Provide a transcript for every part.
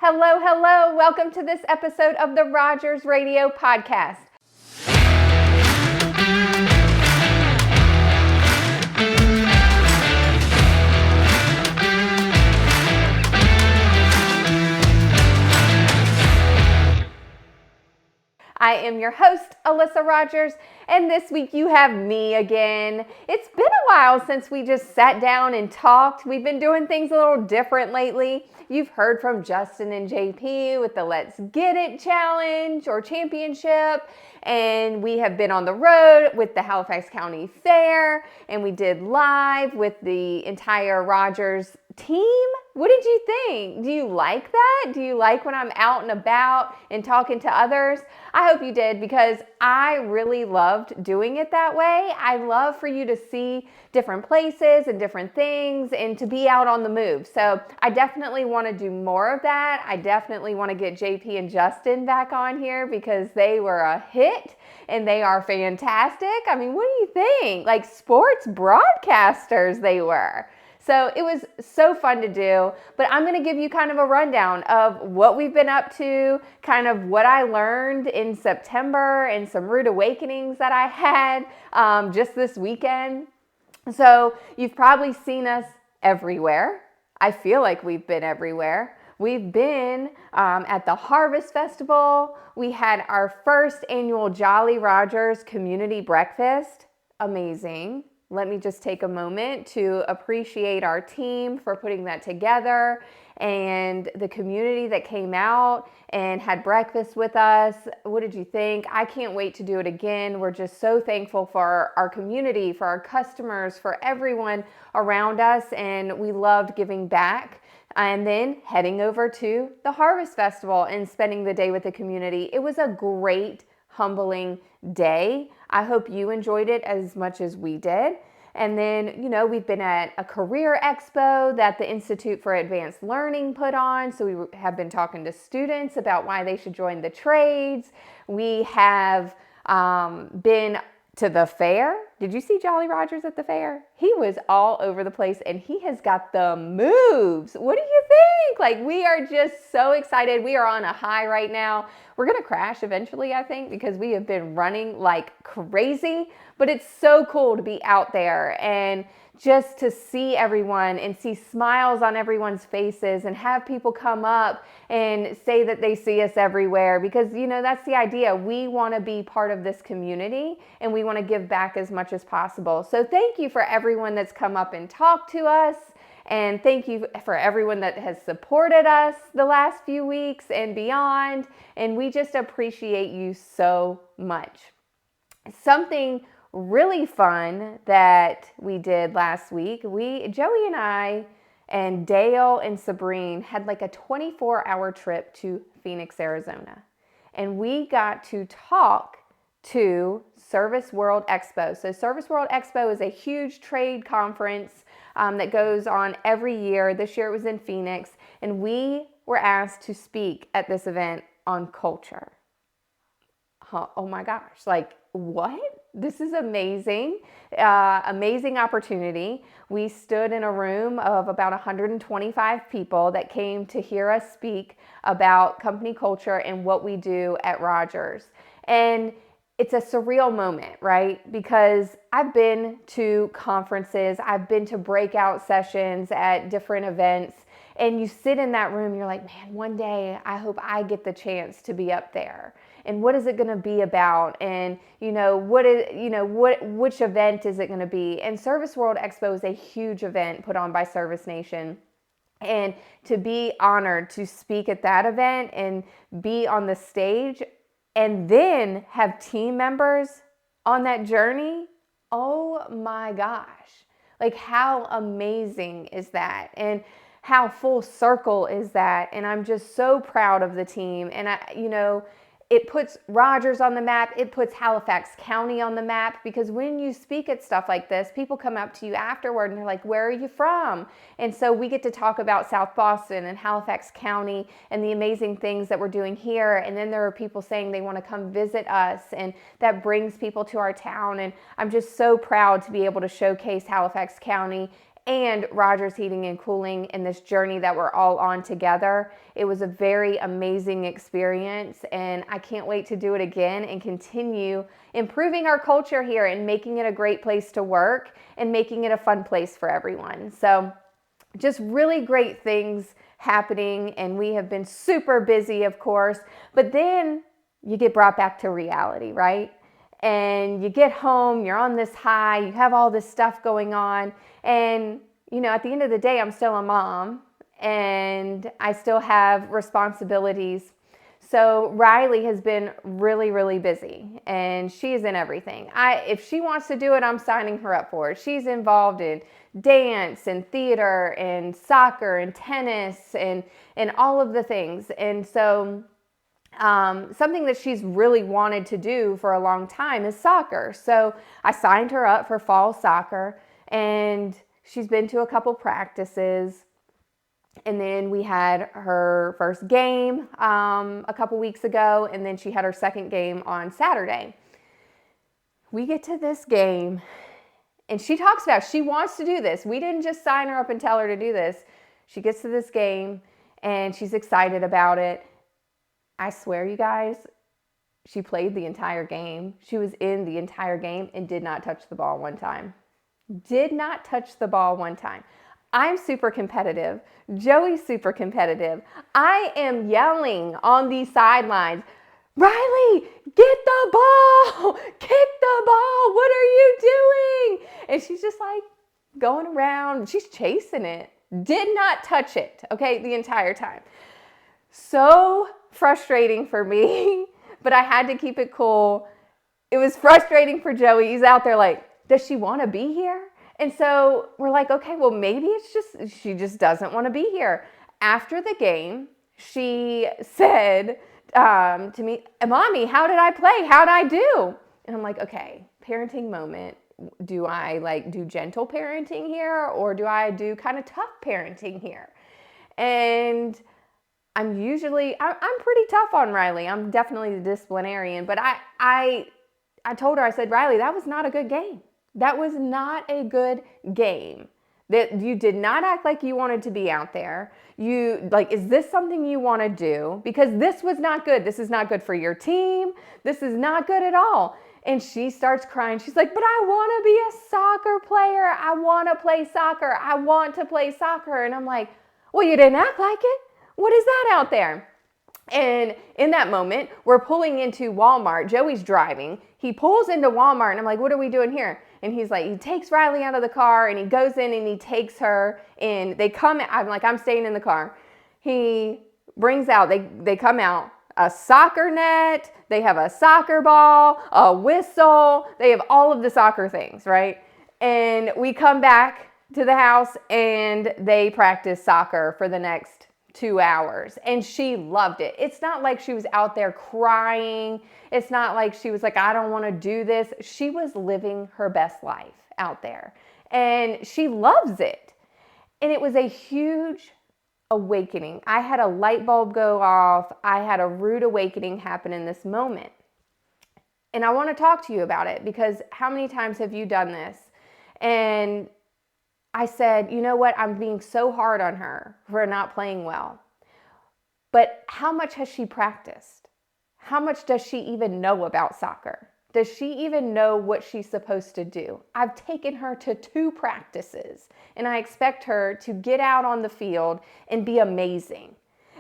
Hello, hello. Welcome to this episode of the Rogers Radio Podcast. I am your host, Alyssa Rogers, and this week you have me again. It's been a while since we just sat down and talked. We've been doing things a little different lately. You've heard from Justin and JP with the Let's Get It Challenge or Championship, and we have been on the road with the Halifax County Fair, and we did live with the entire Rogers team. What did you think? Do you like that? Do you like when I'm out and about and talking to others? I hope you did, because I really loved doing it that way. I love for you to see different places and different things and to be out on the move. So I definitely want to do more of that. I definitely want to get JP and Justin back on here because they were a hit and they are fantastic. I mean, what do you think? Like sports broadcasters they were. So it was so fun to do, but I'm going to give you kind of a rundown of what we've been up to, kind of what I learned in September and some rude awakenings that I had just this weekend. So you've probably seen us everywhere. I feel like we've been everywhere. We've been at the Harvest Festival. We had our first annual Jolly Rogers community breakfast. Amazing. Let me just take a moment to appreciate our team for putting that together and the community that came out and had breakfast with us. What did you think? I can't wait to do it again. We're just so thankful for our community, for our customers, for everyone around us, and we loved giving back. And then heading over to the Harvest Festival and spending the day with the community. It was a great, humbling day. I hope you enjoyed it as much as we did. And then, we've been at a career expo that the Institute for Advanced Learning put on. So we have been talking to students about why they should join the trades. We have been to the fair. Did you see Jolly Rogers at the fair? He was all over the place and he has got the moves. What do you think? Like, we are just so excited. We are on a high right now. We're going to crash eventually, I think, because we have been running like crazy, but it's so cool to be out there and just to see everyone and see smiles on everyone's faces and have people come up and say that they see us everywhere, because that's the idea. We want to be part of this community and we want to give back as much as possible. So thank you for everyone that's come up and talked to us, and thank you for everyone that has supported us the last few weeks and beyond, and we just appreciate you so much. Something really fun that we did last week, Joey and I and Dale and Sabrine had like a 24-hour trip to Phoenix, Arizona. And we got to talk to Service World Expo. So Service World Expo is a huge trade conference that goes on every year. This year it was in Phoenix, and we were asked to speak at this event on culture. Oh my gosh, like what? This is amazing, amazing opportunity. We stood in a room of about 125 people that came to hear us speak about company culture and what we do at Rogers. And it's a surreal moment, right? Because I've been to conferences, I've been to breakout sessions at different events, and you sit in that room, you're like, man, one day I hope I get the chance to be up there. And what is it going to be about? And which event is it going to be? And Service World Expo is a huge event put on by Service Nation. And to be honored to speak at that event and be on the stage and then have team members on that journey, oh my gosh. Like, how amazing is that? And how full circle is that? And I'm just so proud of the team. And it puts Rogers on the map. It puts Halifax County on the map, because when you speak at stuff like this, people come up to you afterward and they're like, where are you from? And so we get to talk about South Boston and Halifax County and the amazing things that we're doing here. And then there are people saying they want to come visit us, and that brings people to our town. And I'm just so proud to be able to showcase Halifax County and Rogers Heating and Cooling in this journey that we're all on together. It was a very amazing experience, and I can't wait to do it again and continue improving our culture here and making it a great place to work and making it a fun place for everyone. So just really great things happening, and we have been super busy, of course, but then you get brought back to reality, right? And you get home, you're on this high, you have all this stuff going on, and at the end of the day, I'm still a mom and I still have responsibilities. So Riley has been really, really busy, and she's in everything. If she wants to do it, I'm signing her up for it. She's involved in dance and theater and soccer and tennis and all of the things. And so something that she's really wanted to do for a long time is soccer. So I signed her up for fall soccer, and she's been to a couple practices. And then we had her first game a couple weeks ago, and then she had her second game on Saturday. We get to this game, and she talks about she wants to do this. We didn't just sign her up and tell her to do this. She gets to this game, and she's excited about it. I swear, you guys, she played the entire game. She was in the entire game and did not touch the ball one time. Did not touch the ball one time. I'm super competitive. Joey's super competitive. I am yelling on these sidelines, Riley, get the ball, kick the ball, what are you doing? And she's just like going around, she's chasing it. Did not touch it, okay, the entire time. So frustrating for me, but I had to keep it cool. It was frustrating for Joey. He's out there like, does she want to be here? And so we're like, okay, well, maybe she just doesn't want to be here. After the game, she said to me, Mommy, how did I play? How'd I do? And I'm like, okay, parenting moment. Do I do gentle parenting here, or do I do kind of tough parenting here? And I'm pretty tough on Riley. I'm definitely the disciplinarian, but I told her, I said, Riley, that was not a good game. That was not a good game. That you did not act like you wanted to be out there. Is this something you want to do? Because this was not good. This is not good for your team. This is not good at all. And she starts crying. She's like, but I want to be a soccer player. I want to play soccer. I want to play soccer. And I'm like, well, you didn't act like it. What is that out there? And in that moment, we're pulling into Walmart. Joey's driving. He pulls into Walmart, and I'm like, what are we doing here? And he's like, he takes Riley out of the car, and he goes in and he takes her in. I'm like, I'm staying in the car. He brings out, they come out, a soccer net. They have a soccer ball, a whistle. They have all of the soccer things, right? And we come back to the house, and they practice soccer for the next 2 hours, and she loved it. It's not like she was out there crying. It's not like she was like, I don't want to do this. She was living her best life out there, and she loves it. And it was a huge awakening. I had a light bulb go off. I had a rude awakening happen in this moment. And I want to talk to you about it, because how many times have you done this? And I said, you know what? I'm being so hard on her for not playing well. But how much has she practiced? How much does she even know about soccer? Does she even know what she's supposed to do? I've taken her to 2 practices, and I expect her to get out on the field and be amazing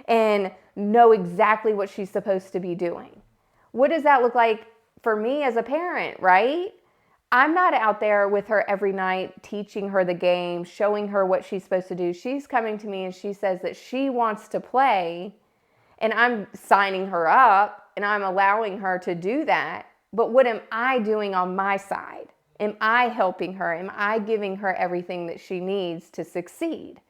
and know exactly what she's supposed to be doing. What does that look like for me as a parent, right? I'm not out there with her every night teaching her the game, showing her what she's supposed to do. She's coming to me and she says that she wants to play, and I'm signing her up and I'm allowing her to do that. But what am I doing on my side? Am I helping her? Am I giving her everything that she needs to succeed?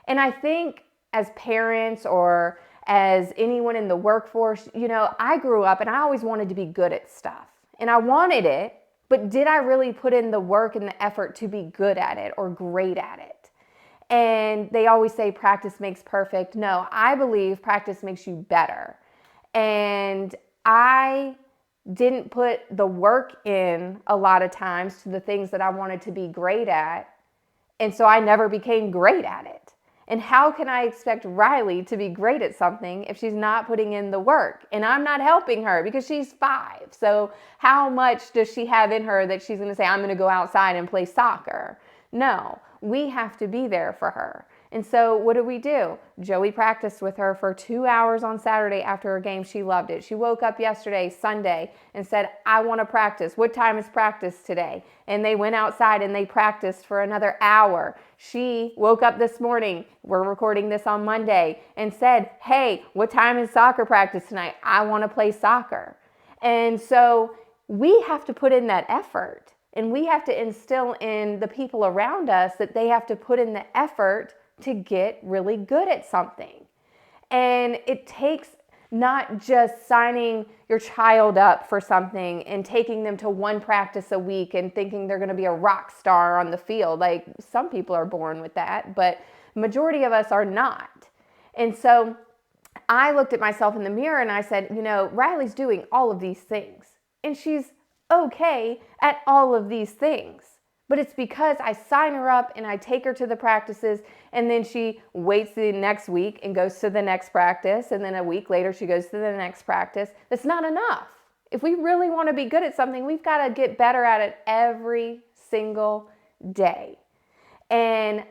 And I think as parents or as anyone in the workforce, I grew up and I always wanted to be good at stuff, and I wanted it. But did I really put in the work and the effort to be good at it or great at it? And they always say practice makes perfect. No, I believe practice makes you better. And I didn't put the work in a lot of times to the things that I wanted to be great at. And so I never became great at it. And how can I expect Riley to be great at something if she's not putting in the work? And I'm not helping her because she's 5. So how much does she have in her that she's going to say, I'm going to go outside and play soccer? No, we have to be there for her. And so what do? Joey practiced with her for 2 hours on Saturday after her game. She loved it. She woke up yesterday, Sunday, and said, I want to practice. What time is practice today? And they went outside and they practiced for another hour. She woke up this morning, we're recording this on Monday, and said, hey, what time is soccer practice tonight? I want to play soccer. And so we have to put in that effort. And we have to instill in the people around us that they have to put in the effort to get really good at something. And it takes not just signing your child up for something and taking them to one practice a week and thinking they're going to be a rock star on the field. Like, some people are born with that, but majority of us are not. And so I looked at myself in the mirror and I said, Riley's doing all of these things and she's okay at all of these things. But it's because I sign her up and I take her to the practices, and then she waits the next week and goes to the next practice, and then a week later she goes to the next practice. That's not enough. If we really want to be good at something, we've got to get better at it every single day. And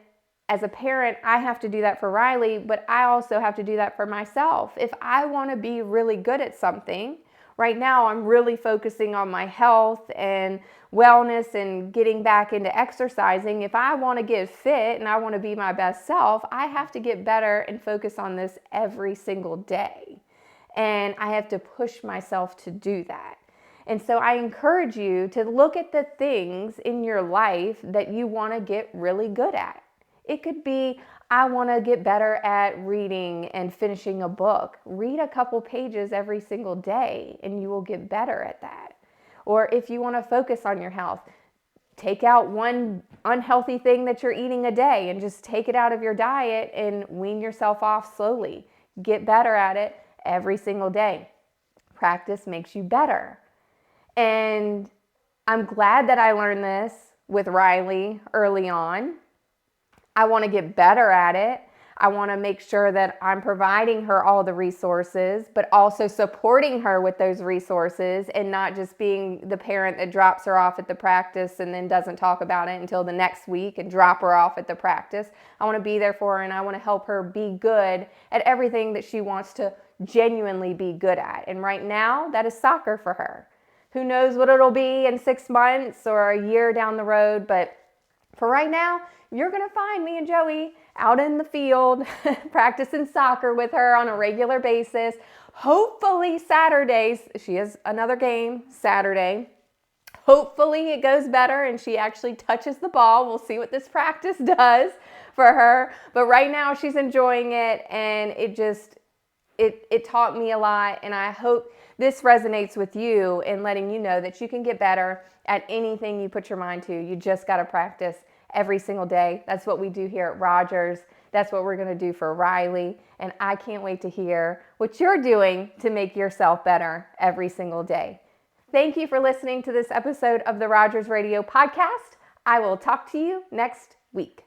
as a parent, I have to do that for Riley, but I also have to do that for myself. If I want to be really good at something, right now I'm really focusing on my health and wellness and getting back into exercising. If I want to get fit and I want to be my best self, I have to get better and focus on this every single day. And I have to push myself to do that. And so I encourage you to look at the things in your life that you want to get really good at. It could be, I want to get better at reading and finishing a book. Read a couple pages every single day and you will get better at that. Or if you want to focus on your health, take out one unhealthy thing that you're eating a day and just take it out of your diet and wean yourself off slowly. Get better at it every single day. Practice makes you better. And I'm glad that I learned this with Riley early on. I want to get better at it. I want to make sure that I'm providing her all the resources, but also supporting her with those resources and not just being the parent that drops her off at the practice and then doesn't talk about it until the next week and drop her off at the practice. I want to be there for her and I want to help her be good at everything that she wants to genuinely be good at. And right now, that is soccer for her. Who knows what it'll be in 6 months or a year down the road, but for right now, you're going to find me and Joey out in the field practicing soccer with her on a regular basis. Hopefully Saturdays, she has another game Saturday. Hopefully it goes better and she actually touches the ball. We'll see what this practice does for her. But right now she's enjoying it, and it taught me a lot, and I hope this resonates with you in letting you know that you can get better at anything you put your mind to. You just got to practice every single day. That's what we do here at Rogers. That's what we're going to do for Riley. And I can't wait to hear what you're doing to make yourself better every single day. Thank you for listening to this episode of the Rogers Radio Podcast. I will talk to you next week.